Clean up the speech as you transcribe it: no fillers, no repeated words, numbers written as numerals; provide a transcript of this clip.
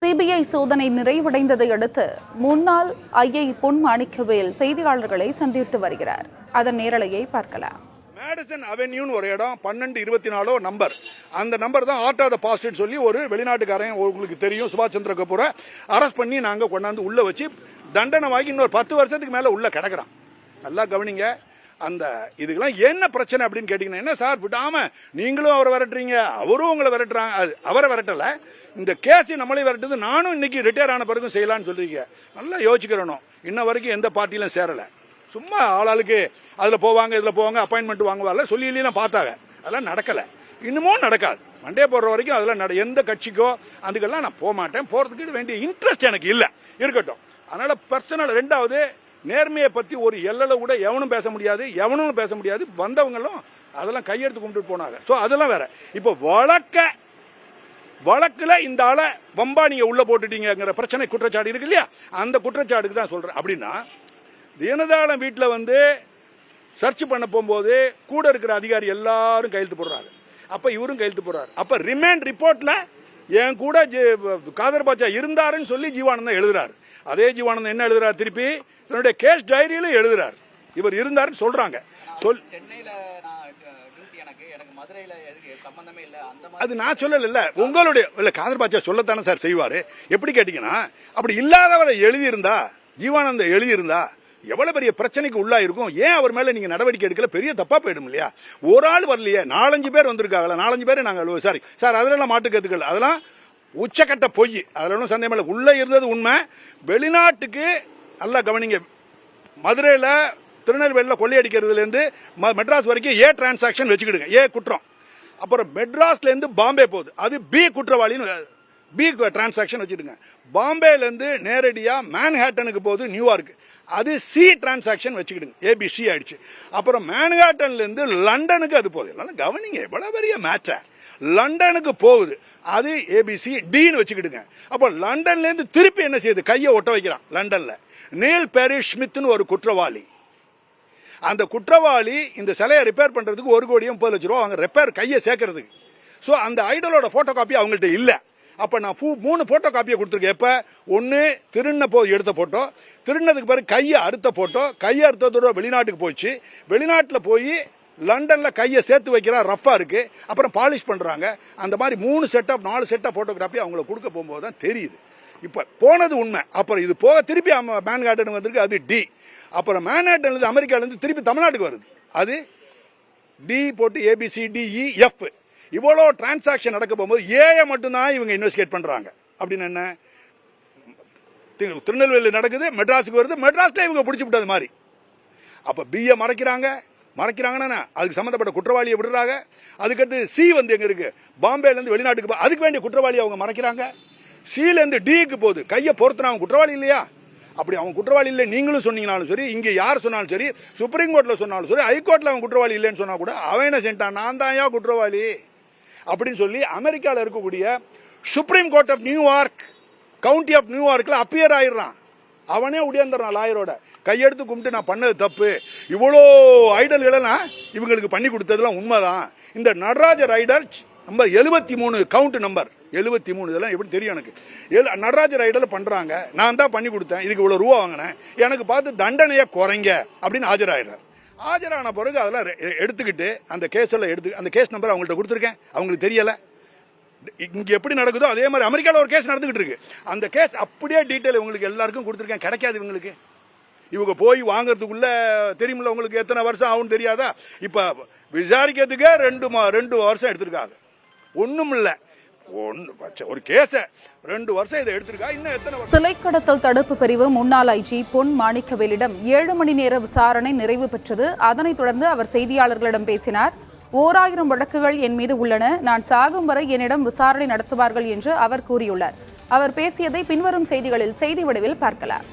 CBI சோதனை நிறைவடைந்ததை அடுத்து முன்னாள் ஐஏ பொன் மாணிக்கவேல் செய்தியாளர்களை சந்தித்து வருகிறார். அதன் நேரலையை பார்க்கலாம். மேடிசன் அவென்யூன்னு ஒரு இடம் 1224 நம்பர். அந்த நம்பர் தான் ஆர்ட் ஆஃப் த பாஸ்ட்னு சொல்லி ஒரு வெளிநாட்டுக்காரன் உங்களுக்கு தெரியும் சுபாஷ் சந்திர கபூரை அரெஸ்ட் பண்ணி நாங்கள் கொண்டாந்து உள்ள வச்சு தண்டனை வாங்கி இன்னொரு 10 வருஷத்துக்கு மேல உள்ள கிடக்குறான். நல்லா கவனிங்க. அந்த இதுக்கெல்லாம் என்ன பிரச்சனை அப்படின்னு கேட்டீங்கன்னா, என்ன சார் விடாம நீங்களும் அவரை விரட்டுறீங்க, அவரும் உங்களை விரட்டுறாங்க. அவரை விரட்டல, இந்த கேஸ் நம்மளே விரட்டுது. நானும் இன்னைக்கு ரிட்டையர் ஆன பிறகும் செய்யலாம்னு சொல்றீங்க. நல்லா யோசிக்கிறணும். இன்ன வரைக்கும் எந்த பார்ட்டியிலும் சேரல. சும்மா ஆளாளுக்கு அதுல போவாங்க இதுல போவாங்க அப்பாயின்மெண்ட் வாங்குவாங்க சொல்லி இல்லைன்னா பார்த்தாங்க. அதெல்லாம் நடக்கல, இன்னமும் நடக்காது. மண்டே போடுற வரைக்கும் அதெல்லாம் எந்த கட்சிக்கோ அதுக்கெல்லாம் நான் போக மாட்டேன். போறதுக்கு வேண்டிய இன்ட்ரெஸ்ட் எனக்கு இல்லை, இருக்கட்டும். அதனால பர்சனல். ரெண்டாவது, நேர்மையை பத்தி ஒரு எல்லையில கூட எவனும் பேச முடியாது, எவனும் பேச முடியாது. வந்தவங்களும் அதெல்லாம் கையெடுத்து கும்பிட்டு போனாங்க. சோ அதெல்லாம் வேற. இப்ப வழக்குல இந்த ஆளை வம்பா நீங்க உள்ள போட்டுட்டீங்கிற பிரச்சனை குற்றச்சாட்டு இருக்கு இல்லையா, அந்த குற்றச்சாட்டுக்கு தான் சொல்றேன். அப்படின்னா தினதாளம் வீட்டில் வந்து சர்ச் பண்ண போகும்போது கூட இருக்கிற அதிகாரி எல்லாரும் கையெழுத்து போடுறாரு. அப்ப இவரும் கையெழுத்து போடுறாரு. அப்ப ரிமாண்ட் ரிப்போர்ட்ல என் கூட காதர் பாட்சா இருந்தாருன்னு சொல்லி ஜீவானந்தம் எழுதுறாரு. அதே ஜீவானந்தம் என்ன எழுதுறாரு, திருப்பி தன்னுடைய கேஸ் டைரியில எழுதுறாரு இவர் இருந்தாருன்னு சொல்றாங்க. அது நான் சொல்லல, உங்களுடைய இல்ல காதர் பாட்சா சொல்லத்தானே சார் செய்வாரு. எப்படி கேட்டீங்கன்னா, அப்படி இல்லாதவரை எழுதியிருந்தா, ஜீவானந்தம் எழுதியிருந்தா எவ்வளவு பெரிய பிரச்சனைக்கு உள்ளா இருக்கும். ஏன் அவர் மேல நீங்க நடவடிக்கை எடுக்கல? பெரிய தப்பா போயிடும் இல்லையா? ஒரு ஆள் வரலையே, 4-5 பேர் வந்திருக்காங்களா? 4-5 பேர் நாங்க சார் அதெல்லாம் மாட்டு கத்துக்கல. அதெல்லாம் உச்சக்கட்ட பொய். அதுல ஒன்றும் சந்தேகம் இல்லை. உள்ள இருந்தது உண்மை. வெளிநாட்டுக்கு நல்லா கவனிங்க. மதுரையில திருநெல்வேலியில் கொள்ளையடிக்கிறதுல இருந்து மெட்ராஸ் வரைக்கும் ஏ டிரான்சாக்சன் வச்சுக்கிடுங்க, ஏ குற்றம். அப்புறம் மெட்ராஸ்ல இருந்து பாம்பே போகுது, அது பி குற்றவாளின்னு பி டிரான்சாக்சன் வச்சுடுங்க. பாம்பேல இருந்து நேரடியா மேன்ஹாட்டனுக்கு போகுது, நியூயார்க், அது சி டிரான்சாக்சன் வச்சுக்கிடுங்க, ஏபிசி ஆயிடுச்சு. அப்புறம் மேன்ஹாட்டன்ல இருந்து லண்டனுக்கு அது போகுது. எல்லாம் கவனிங்க, எவ்வளவு பெரிய மேட்சா. லண்டனுக்கு போகுது, அது ஏபிசி டின்னு வச்சுக்கிடுங்க. அப்போ லண்டன்ல இருந்து திருப்பி என்ன செய்யுது, கையை ஒட்ட வைக்கிறான் லண்டன்ல. நீல் பெரிஸ் ஸ்மித்னு ஒரு குற்றவாளி. அந்த குற்றவாளி இந்த சிலையை ரிப்பேர் பண்றதுக்கு 1,30,00,000 ரூபாய் அவங்க ரிப்பேர் கையை சேர்க்கறதுக்கு. சோ அந்த ஐடலோட போட்டோ காப்பி அவங்கள்ட்ட இல்ல. அப்ப நான் 3 போட்டோ காப்பியை கொடுத்துருக்கேன். எப்ப ஒன்னு திருண்ண போது எடுத்த போட்டோ, திருண்ணதுக்கு பிறகு கையை அறுத்த போட்டோ, கையை அறுத்ததோட வெளிநாட்டுக்கு போச்சு, வெளிநாட்டுல போய் லண்டன்ல கையை சேர்த்து வைக்கிறா, ரஃபா இருக்கு, அப்புறம் பாலிஷ் பண்றாங்க. அந்த மாதிரி 3 செட்டப் 4 செட்டப் போட்டோகிராஃபி அவங்களுக்கு கொடுக்க போகும்போது தான் தெரியுது. இப்ப போனது உண்மை. அப்புறம் இது போக திருப்பி மேன்ஹாட்டன் வந்திருக்கு, அது டி. அப்புறம் மேன்ஹாட்டன் இருந்து அமெரிக்கால இருந்து திருப்பி தமிழ்நாட்டுக்கு வருது, அது டி போட்டு ABCDEF. இவ்வளவு டிரான்சாக்சன் நடக்க போகும்போது ஏஐ மட்டும்தான் இவங்க இன்வெஸ்டிகேட் பண்றாங்க. அப்படின்னு என்ன, திருநெல்வேலி நடக்குது, மெட்ராஸுக்கு வருது, மெட்ராஸ்ல இவங்க பிடிச்சி விட்டது மாதிரி. அப்ப பிஏ மறைக்கிறாங்கன்னா அதுக்கு சம்பந்தப்பட்ட குற்றவாளியை விடுறாங்க. அதுக்கடுத்து சி வந்து எங்க இருக்கு, பாம்பேல இருந்து வெளிநாட்டுக்கு, அதுக்கு வேண்டிய குற்றவாளி அவங்க மறைக்கிறாங்க. சில இருந்து டிக்கு போகுது, கையை பொறுத்துனா அவன் குற்றவாளி இல்லையா? அப்படி அவன் குற்றவாளி இல்லை நீங்களும் சொன்னீங்கனாலும் சரி, இங்க யார் சொன்னாலும் சரி, சுப்ரீம் கோர்ட்ல சொன்னாலும் சரி, ஹைகோர்ட்ல அவன் குற்றவாளி இல்லைன்னு சொன்னா கூட அவன் என்ன செஞ்சான், நான் தான் ஏன் குற்றவாளி அப்படின்னு சொல்லி அமெரிக்காவில் இருக்கக்கூடிய supreme court of New York, county of நியூயார்க்ல அப்பியர் ஆயிடுறான். அவனே உடையாந்துறான் லாயரோட, கையெடுத்து கும்பிட்டு நான் பண்ணது தப்பு, இவ்வளோ ஐடல்களை நான் இவங்களுக்கு பண்ணி கொடுத்ததுலாம் உண்மைதான். இந்த Natarajar Idol number 73 count number 73, இதெல்லாம் எப்படி தெரியும் எனக்கு. நடராஜர் ஐடல் பண்றாங்க, நான் தான் பண்ணி கொடுத்தேன், இதுக்கு இவ்வளவு ரூபா வாங்கினேன், எனக்கு பார்த்து தண்டனையை குறைங்க அப்படின்னு ஆஜராயிடுறார். ஆஜரான பிறகு அதெல்லாம் எடுத்துக்கிட்டு அந்த கேஸ் எல்லாம் எடுத்து அந்த கேஸ் நம்பர் அவங்கள்ட்ட கொடுத்துருக்கேன். அவங்களுக்கு தெரியல. இங்க எப்படி நடக்குதோ அதே மாதிரி அமெரிக்காவில் ஒரு கேஸ் நடந்துகிட்டு இருக்கு. அந்த கேஸ் அப்படியே டீட்டெயில் உங்களுக்கு எல்லாருக்கும் கொடுத்துருக்கேன். கிடைக்காது இவங்களுக்கு. இவங்க போய் வாங்கறதுக்குள்ள தெரியுமில்ல உங்களுக்கு எத்தனை வருஷம் ஆகும் தெரியாதா? இப்ப விசாரிக்கிறதுக்கே 2 வருஷம் எடுத்திருக்காங்க. ஒண்ணும் இல்ல, ஒரு கேஸ 2 வருஷம் இதை எடுத்திருக்கா. இன்னும் எத்தனை வருஷம்? சிலை கடத்தல் தடுப்பு பிரிவு முன்னாள் ஐஜி பொன் மாணிக்கவேலிடம் 7 மணி நேர விசாரணை நிறைவு பெற்றது. அதனைத் தொடர்ந்து அவர் செய்தியாளர்களிடம் பேசினார். 1000 வழக்குகள் என் மீது உள்ளன, நான் சாகும் வரை என்னிடம் விசாரணை நடத்துவார்கள் என்று அவர் கூறியுள்ளார். அவர் பேசியதை பின்வரும் செய்திகளில் செய்தி வடிவில் பார்க்கலாம்.